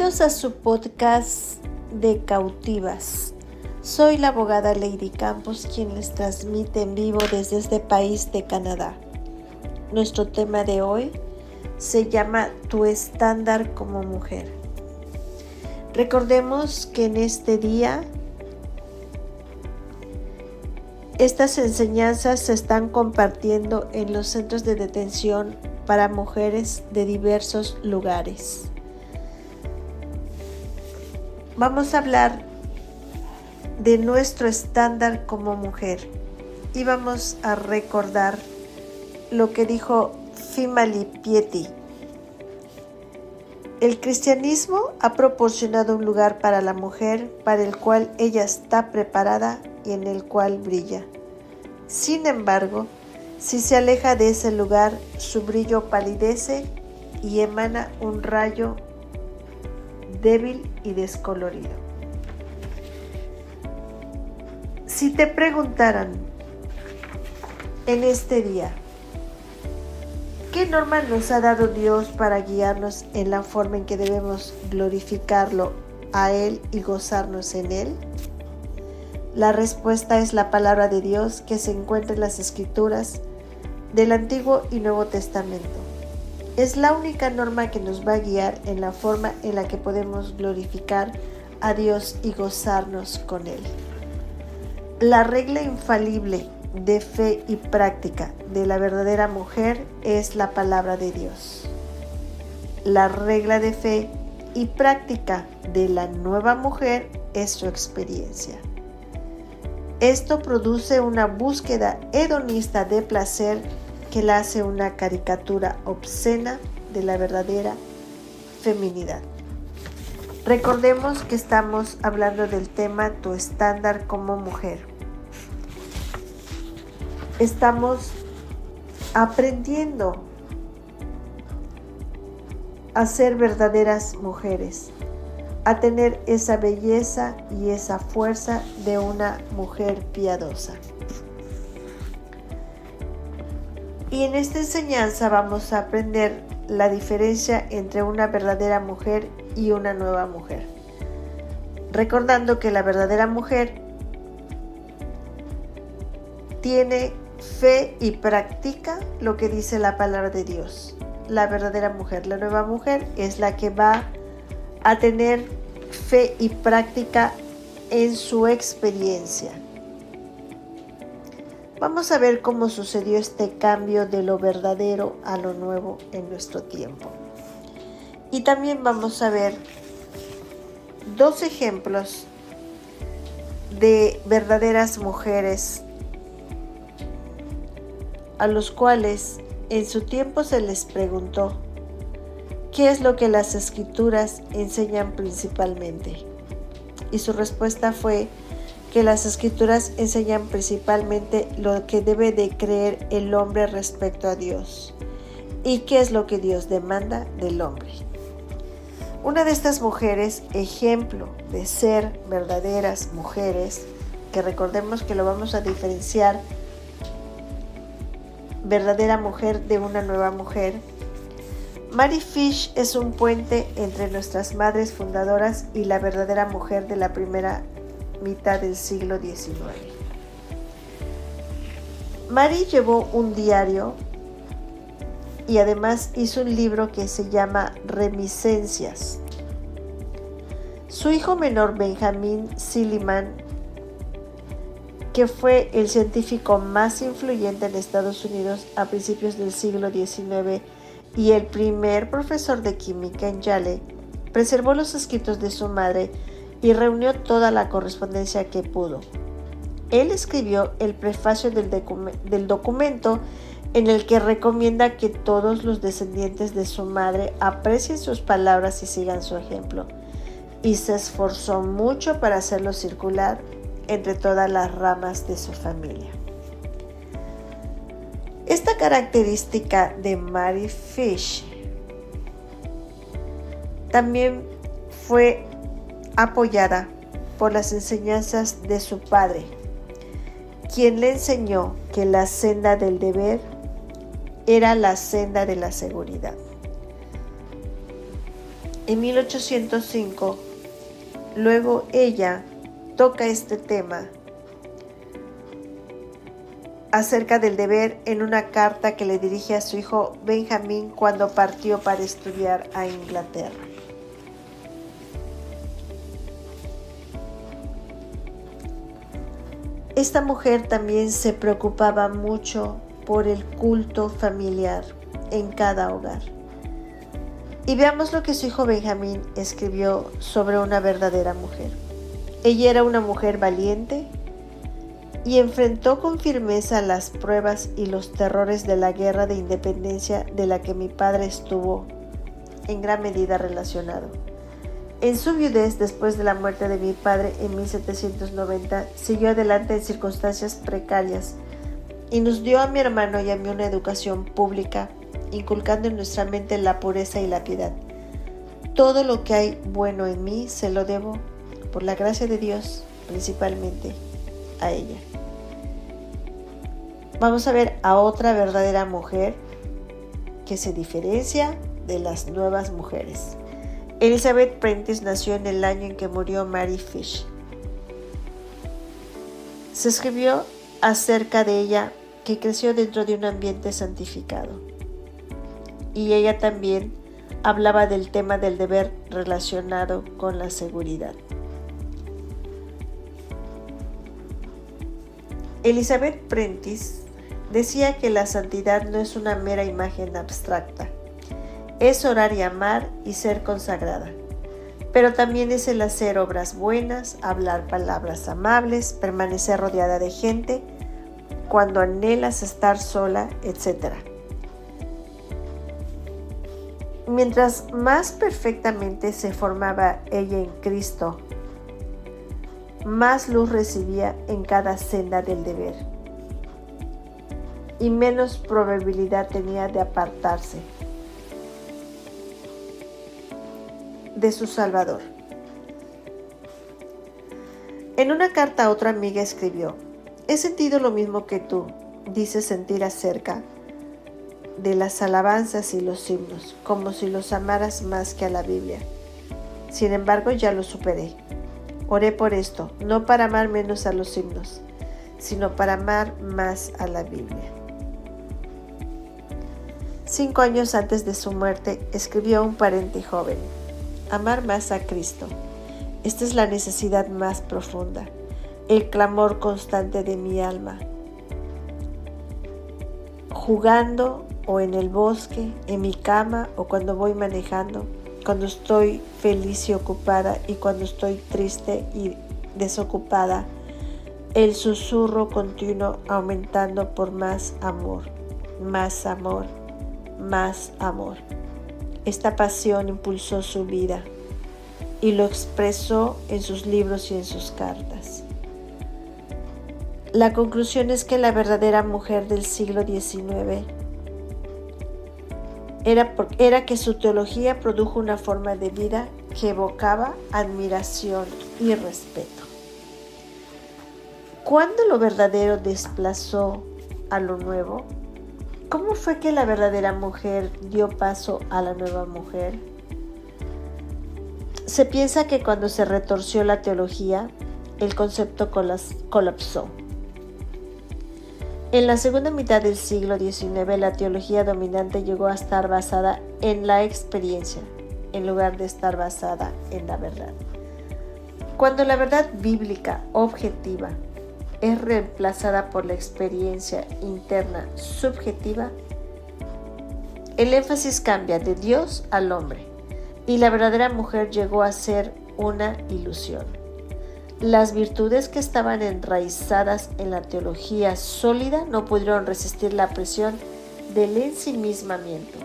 Bienvenidos a su podcast de Cautivas. Soy la abogada Lady Campos, quien les transmite en vivo desde este país de Canadá. Nuestro tema de hoy se llama Tu estándar como mujer. Recordemos que en este día estas enseñanzas se están compartiendo en los centros de detención para mujeres de diversos lugares. Vamos a hablar de nuestro estándar como mujer y vamos a recordar lo que dijo Fimali Pieti. El cristianismo ha proporcionado un lugar para la mujer para el cual ella está preparada y en el cual brilla. Sin embargo, si se aleja de ese lugar, su brillo palidece y emana un rayo débil y descolorido. Si te preguntaran en este día, ¿qué norma nos ha dado Dios para guiarnos en la forma en que debemos glorificarlo a Él y gozarnos en Él? La respuesta es la palabra de Dios que se encuentra en las Escrituras del Antiguo y Nuevo Testamento. Es la única norma que nos va a guiar en la forma en la que podemos glorificar a Dios y gozarnos con Él. La regla infalible de fe y práctica de la verdadera mujer es la palabra de Dios. La regla de fe y práctica de la nueva mujer es su experiencia. Esto produce una búsqueda hedonista de placer que la hace una caricatura obscena de la verdadera feminidad. Recordemos que estamos hablando del tema Tu estándar como mujer. Estamos aprendiendo a ser verdaderas mujeres, a tener esa belleza y esa fuerza de una mujer piadosa. Y en esta enseñanza vamos a aprender la diferencia entre una verdadera mujer y una nueva mujer. Recordando que la verdadera mujer tiene fe y practica lo que dice la palabra de Dios. La verdadera mujer, la nueva mujer, es la que va a tener fe y práctica en su experiencia. Vamos a ver cómo sucedió este cambio de lo verdadero a lo nuevo en nuestro tiempo. Y también vamos a ver dos ejemplos de verdaderas mujeres a los cuales en su tiempo se les preguntó ¿qué es lo que las Escrituras enseñan principalmente? Y su respuesta fue que las Escrituras enseñan principalmente lo que debe de creer el hombre respecto a Dios y qué es lo que Dios demanda del hombre. Una de estas mujeres, ejemplo de ser verdaderas mujeres, que recordemos que lo vamos a diferenciar, verdadera mujer de una nueva mujer. Mary Fish es un puente entre nuestras madres fundadoras y la verdadera mujer de la primera mitad del siglo XIX. Mary llevó un diario y además hizo un libro que se llama Reminiscencias. Su hijo menor, Benjamin Silliman, que fue el científico más influyente en Estados Unidos a principios del siglo XIX y el primer profesor de química en Yale, preservó los escritos de su madre y reunió toda la correspondencia que pudo. Él escribió el prefacio del documento en el que recomienda que todos los descendientes de su madre aprecien sus palabras y sigan su ejemplo, y se esforzó mucho para hacerlo circular entre todas las ramas de su familia. Esta característica de Mary Fish también fue apoyada por las enseñanzas de su padre, quien le enseñó que la senda del deber era la senda de la seguridad. En 1805, luego ella toca este tema acerca del deber en una carta que le dirige a su hijo Benjamín cuando partió para estudiar a Inglaterra. Esta mujer también se preocupaba mucho por el culto familiar en cada hogar. Y veamos lo que su hijo Benjamín escribió sobre una verdadera mujer. Ella era una mujer valiente y enfrentó con firmeza las pruebas y los terrores de la guerra de independencia de la que mi padre estuvo en gran medida relacionado. En su viudez, después de la muerte de mi padre en 1790, siguió adelante en circunstancias precarias y nos dio a mi hermano y a mí una educación pública, inculcando en nuestra mente la pureza y la piedad. Todo lo que hay bueno en mí se lo debo, por la gracia de Dios, principalmente a ella. Vamos a ver a otra verdadera mujer que se diferencia de las nuevas mujeres. Elizabeth Prentiss nació en el año en que murió Mary Fish. Se escribió acerca de ella que creció dentro de un ambiente santificado. Y ella también hablaba del tema del deber relacionado con la seguridad. Elizabeth Prentiss decía que la santidad no es una mera imagen abstracta, es orar y amar y ser consagrada, pero también es el hacer obras buenas, hablar palabras amables, permanecer rodeada de gente cuando anhelas estar sola, etc. Mientras más perfectamente se formaba ella en Cristo, más luz recibía en cada senda del deber y menos probabilidad tenía de apartarse de su Salvador. En una carta a otra amiga escribió: he sentido lo mismo que tú dices sentir acerca de las alabanzas y los himnos, como si los amaras más que a la Biblia. Sin embargo, ya lo superé. Oré por esto, no para amar menos a los himnos, sino para amar más a la Biblia. 5 años antes de su muerte, escribió a un pariente joven: amar más a Cristo. Esta es la necesidad más profunda, el clamor constante de mi alma. Jugando o en el bosque, en mi cama o cuando voy manejando, cuando estoy feliz y ocupada y cuando estoy triste y desocupada, el susurro continuo aumentando por más amor, más amor, más amor. Esta pasión impulsó su vida y lo expresó en sus libros y en sus cartas. La conclusión es que la verdadera mujer del siglo XIX era que su teología produjo una forma de vida que evocaba admiración y respeto. ¿Cuándo lo verdadero desplazó a lo nuevo? ¿Cómo fue que la verdadera mujer dio paso a la nueva mujer? Se piensa que cuando se retorció la teología, el concepto colapsó. En la segunda mitad del siglo XIX, la teología dominante llegó a estar basada en la experiencia, en lugar de estar basada en la verdad. Cuando la verdad bíblica objetiva es reemplazada por la experiencia interna subjetiva, el énfasis cambia de Dios al hombre y la verdadera mujer llegó a ser una ilusión. Las virtudes que estaban enraizadas en la teología sólida no pudieron resistir la presión del ensimismamiento.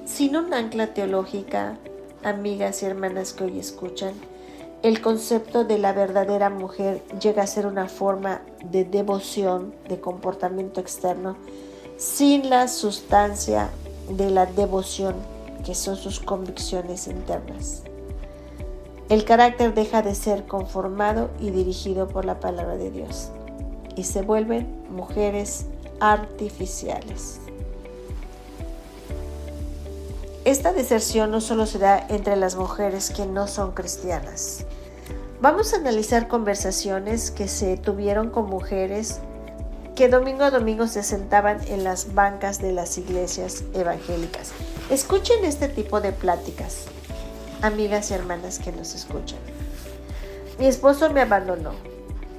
Sin un ancla teológica, amigas y hermanas que hoy escuchan, el concepto de la verdadera mujer llega a ser una forma de devoción, de comportamiento externo, sin la sustancia de la devoción, que son sus convicciones internas. El carácter deja de ser conformado y dirigido por la palabra de Dios y se vuelven mujeres artificiales. esta deserción no solo se da entre las mujeres que no son cristianas. Vamos a analizar conversaciones que se tuvieron con mujeres que domingo a domingo se sentaban en las bancas de las iglesias evangélicas. Escuchen este tipo de pláticas, amigas y hermanas que nos escuchan. Mi esposo me abandonó.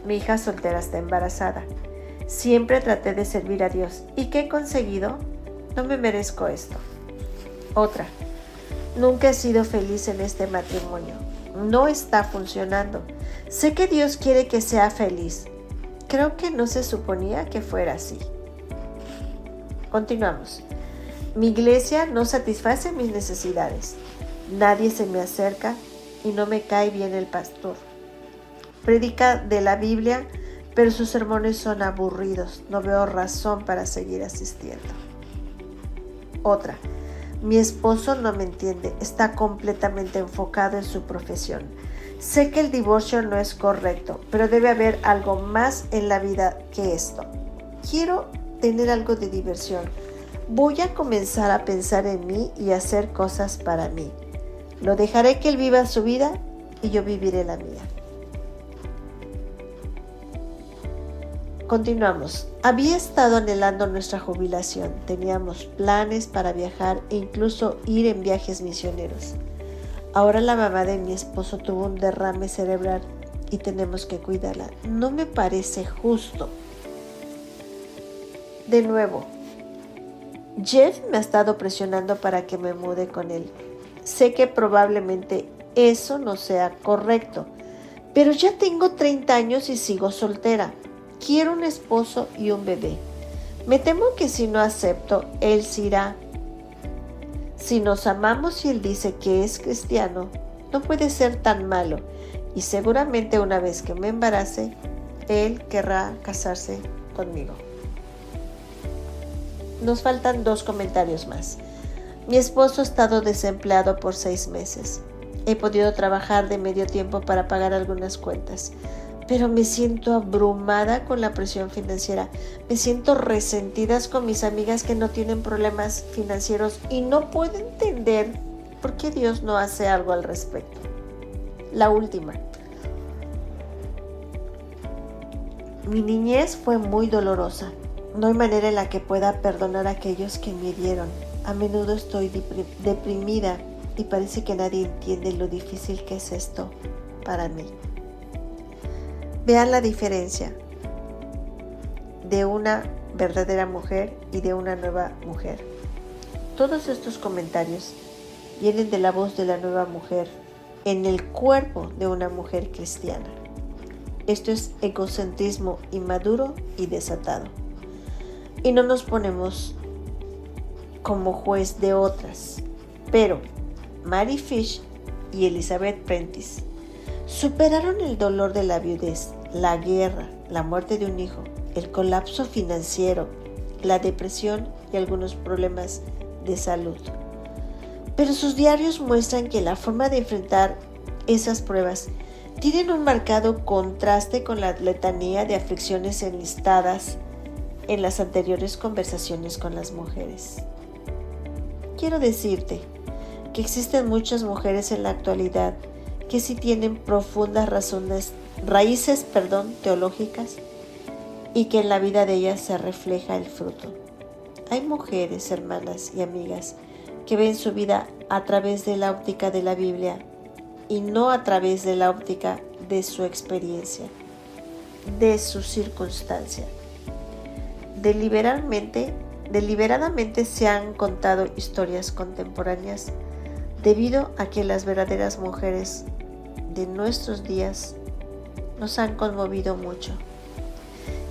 Mi hija soltera está embarazada. Siempre traté de servir a Dios. ¿Y qué he conseguido? No me merezco esto. Otra. Nunca he sido feliz en este matrimonio. No está funcionando. Sé que Dios quiere que sea feliz. Creo que no se suponía que fuera así. Continuamos. Mi iglesia no satisface mis necesidades. Nadie se me acerca y no me cae bien el pastor. Predica de la Biblia, pero sus sermones son aburridos. No veo razón para seguir asistiendo. Otra. Mi esposo no me entiende. Está completamente enfocado en su profesión. Sé que el divorcio no es correcto, pero debe haber algo más en la vida que esto. Quiero tener algo de diversión. Voy a comenzar a pensar en mí y hacer cosas para mí. Lo dejaré que él viva su vida y yo viviré la mía. Continuamos. Había estado anhelando nuestra jubilación. Teníamos planes para viajar e incluso ir en viajes misioneros. Ahora la mamá de mi esposo tuvo un derrame cerebral y tenemos que cuidarla. No me parece justo. De nuevo, Jeff me ha estado presionando para que me mude con él. Sé que probablemente eso no sea correcto, pero ya tengo 30 años y sigo soltera. Quiero un esposo y un bebé. Me temo que si no acepto, él se irá. Si nos amamos y él dice que es cristiano, no puede ser tan malo y seguramente una vez que me embarace, él querrá casarse conmigo. Nos faltan 2 comentarios más. Mi esposo ha estado desempleado por 6 meses. He podido trabajar de medio tiempo para pagar algunas cuentas, pero me siento abrumada con la presión financiera. Me siento resentida con mis amigas que no tienen problemas financieros y no puedo entender por qué Dios no hace algo al respecto. La última. Mi niñez fue muy dolorosa. No hay manera en la que pueda perdonar a aquellos que me hirieron. A menudo estoy deprimida y parece que nadie entiende lo difícil que es esto para mí. Vean la diferencia de una verdadera mujer y de una nueva mujer. Todos estos comentarios vienen de la voz de la nueva mujer en el cuerpo de una mujer cristiana. Esto es egocentrismo inmaduro y desatado. Y no nos ponemos como juez de otras, pero Mary Fish y Elizabeth Prentice superaron el dolor de la viudez, la guerra, la muerte de un hijo, el colapso financiero, la depresión y algunos problemas de salud. Pero sus diarios muestran que la forma de enfrentar esas pruebas tienen un marcado contraste con la letanía de aflicciones enlistadas en las anteriores conversaciones con las mujeres. Quiero decirte que existen muchas mujeres en la actualidad que sí tienen profundas raíces teológicas y que en la vida de ellas se refleja el fruto. Hay mujeres, hermanas y amigas, que ven su vida a través de la óptica de la Biblia y no a través de la óptica de su experiencia, de su circunstancia. Deliberadamente se han contado historias contemporáneas debido a que las verdaderas mujeres de nuestros días nos han conmovido mucho.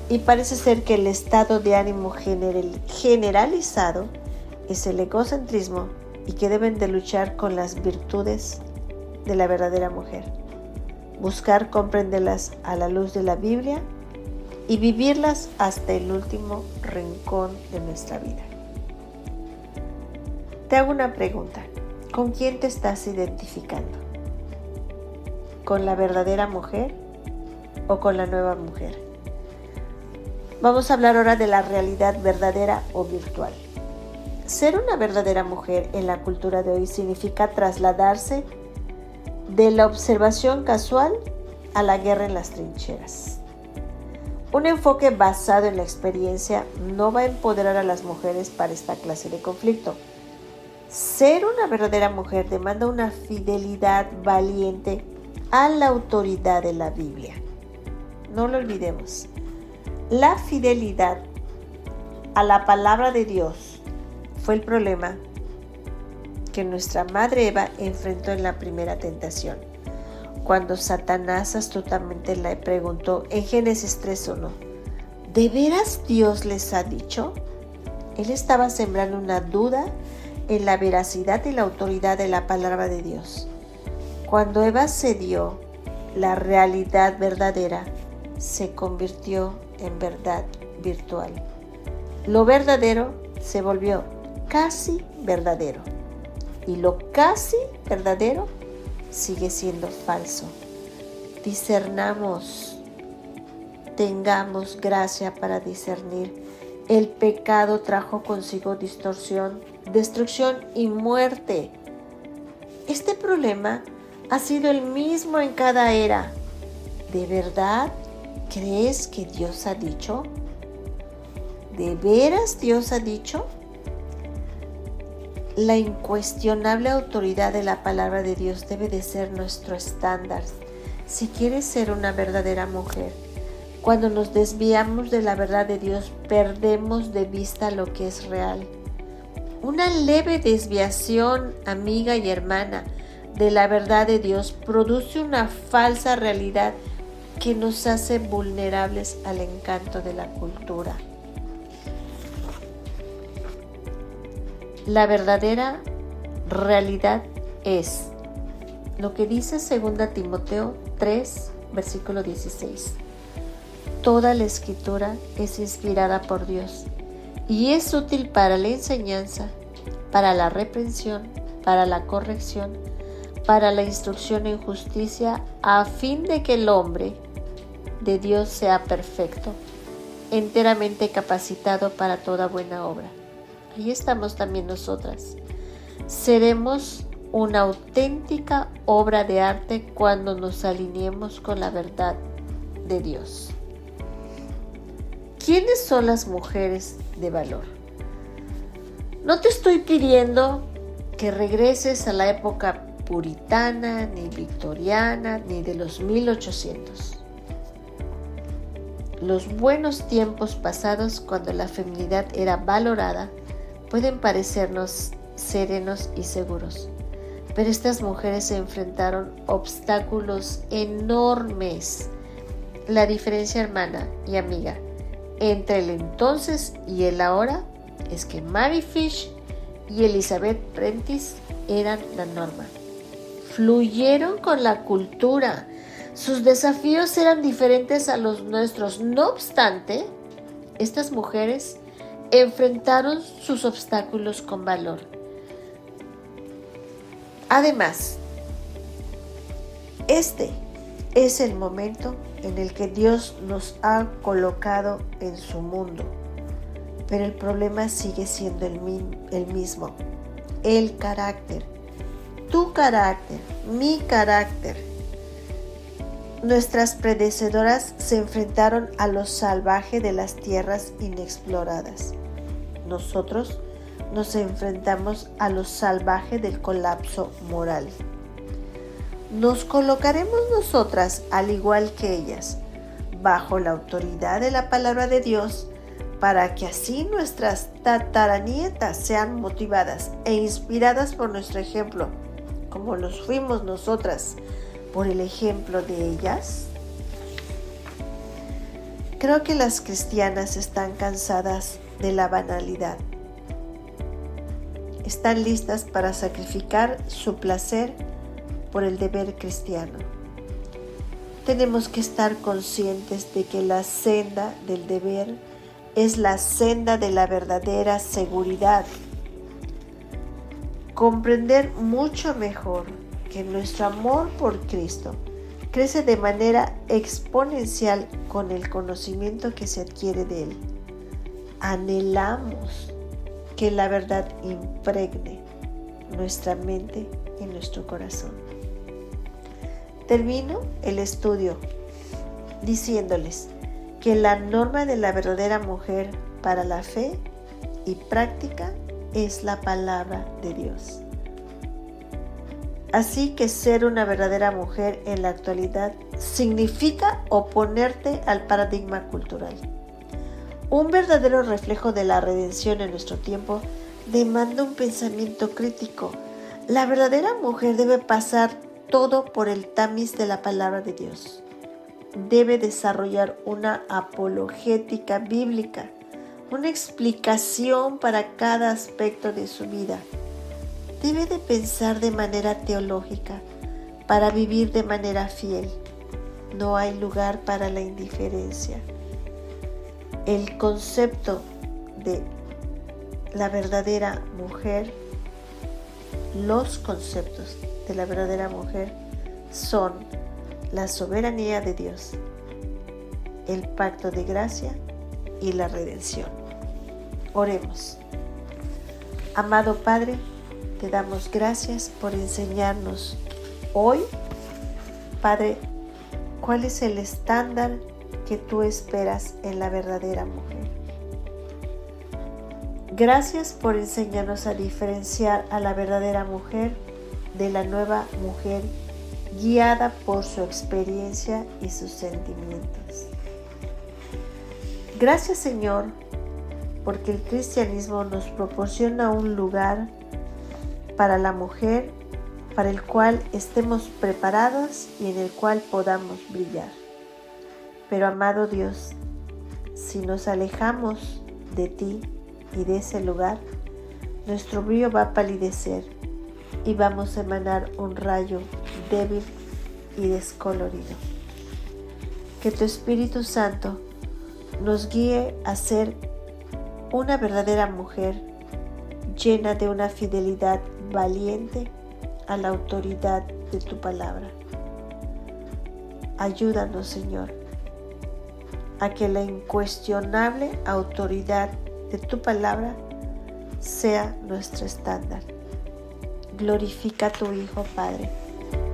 Y parece ser que el estado de ánimo generalizado es el egocentrismo y que deben de luchar con las virtudes de la verdadera mujer. Buscar comprenderlas a la luz de la Biblia y vivirlas hasta el último rincón de nuestra vida. Te hago una pregunta. ¿Con quién te estás identificando? ¿Con la verdadera mujer o con la nueva mujer? Vamos a hablar ahora de la realidad verdadera o virtual. Ser una verdadera mujer en la cultura de hoy significa trasladarse de la observación casual a la guerra en las trincheras. Un enfoque basado en la experiencia no va a empoderar a las mujeres para esta clase de conflicto. Ser una verdadera mujer demanda una fidelidad valiente a la autoridad de la Biblia. No lo olvidemos. La fidelidad a la palabra de Dios fue el problema que nuestra madre Eva enfrentó en la primera tentación, cuando Satanás astutamente le preguntó en Génesis 3:1, ¿de veras Dios les ha dicho? Él estaba sembrando una duda en la veracidad y la autoridad de la palabra de Dios. Cuando Eva cedió, la realidad verdadera se convirtió en verdad virtual. Lo verdadero se volvió casi verdadero y lo casi verdadero sigue siendo falso. Discernamos, tengamos gracia para discernir. El pecado trajo consigo distorsión, destrucción y muerte. Este problema ha sido el mismo en cada era. ¿De verdad crees que Dios ha dicho? ¿De veras Dios ha dicho? La incuestionable autoridad de la palabra de Dios debe de ser nuestro estándar si quieres ser una verdadera mujer. Cuando nos desviamos de la verdad de Dios, perdemos de vista lo que es real. Una leve desviación, amiga y hermana, de la verdad de Dios produce una falsa realidad que nos hace vulnerables al encanto de la cultura. La verdadera realidad es lo que dice 2 Timoteo 3, versículo 16. Toda la escritura es inspirada por Dios y es útil para la enseñanza, para la reprensión, para la corrección, para la instrucción en justicia, a fin de que el hombre de Dios sea perfecto, enteramente capacitado para toda buena obra. Ahí estamos también nosotras. Seremos una auténtica obra de arte cuando nos alineemos con la verdad de Dios. ¿Quiénes son las mujeres de valor? No te estoy pidiendo que regreses a la época puritana, ni victoriana, ni de los 1800. Los buenos tiempos pasados, cuando la feminidad era valorada, pueden parecernos serenos y seguros, pero estas mujeres se enfrentaron obstáculos enormes. La diferencia, hermana y amiga, entre el entonces y el ahora es que Mary Fish y Elizabeth Prentice eran la norma. Fluyeron con la cultura. Sus desafíos eran diferentes a los nuestros. No obstante, estas mujeres enfrentaron sus obstáculos con valor. Además, este es el momento en el que Dios nos ha colocado en su mundo, pero el problema sigue siendo el mismo, el carácter, tu carácter, mi carácter. Nuestras predecesoras se enfrentaron a lo salvaje de las tierras inexploradas. Nosotros nos enfrentamos a lo salvaje del colapso moral. Nos colocaremos nosotras, al igual que ellas, bajo la autoridad de la palabra de Dios, para que así nuestras tataranietas sean motivadas e inspiradas por nuestro ejemplo, como nos fuimos nosotras por el ejemplo de ellas. Creo que las cristianas están cansadas de la banalidad. Están listas para sacrificar su placer por el deber cristiano. Tenemos que estar conscientes de que la senda del deber es la senda de la verdadera seguridad. Comprender mucho mejor que nuestro amor por Cristo crece de manera exponencial con el conocimiento que se adquiere de Él. Anhelamos que la verdad impregne nuestra mente y nuestro corazón. Termino el estudio diciéndoles que la norma de la verdadera mujer para la fe y práctica es la palabra de Dios. Así que ser una verdadera mujer en la actualidad significa oponerte al paradigma cultural. Un verdadero reflejo de la redención en nuestro tiempo demanda un pensamiento crítico. La verdadera mujer debe pasar todo por el tamiz de la palabra de Dios. Debe desarrollar una apologética bíblica, una explicación para cada aspecto de su vida. Debe de pensar de manera teológica para vivir de manera fiel. No hay lugar para la indiferencia. El concepto de la verdadera mujer, los conceptos de la verdadera mujer son la soberanía de Dios, el pacto de gracia y la redención. Oremos. Amado Padre, te damos gracias por enseñarnos hoy, Padre, cuál es el estándar que tú esperas en la verdadera mujer. Gracias por enseñarnos a diferenciar a la verdadera mujer de la nueva mujer guiada por su experiencia y sus sentimientos. Gracias, Señor, porque el cristianismo nos proporciona un lugar para la mujer para el cual estemos preparados y en el cual podamos brillar. Pero, amado Dios, si nos alejamos de ti y de ese lugar, nuestro brillo va a palidecer y vamos a emanar un rayo débil y descolorido. Que tu Espíritu Santo nos guíe a ser una verdadera mujer llena de una fidelidad valiente a la autoridad de tu palabra. Ayúdanos, Señor, a que la incuestionable autoridad de tu palabra sea nuestro estándar. Glorifica a tu Hijo, Padre.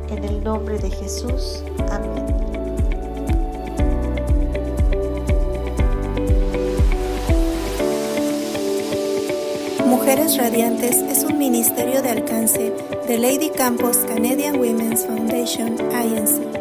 En el nombre de Jesús. Amén. Mujeres Radiantes es un ministerio de alcance de Lady Campos Canadian Women's Foundation, INC.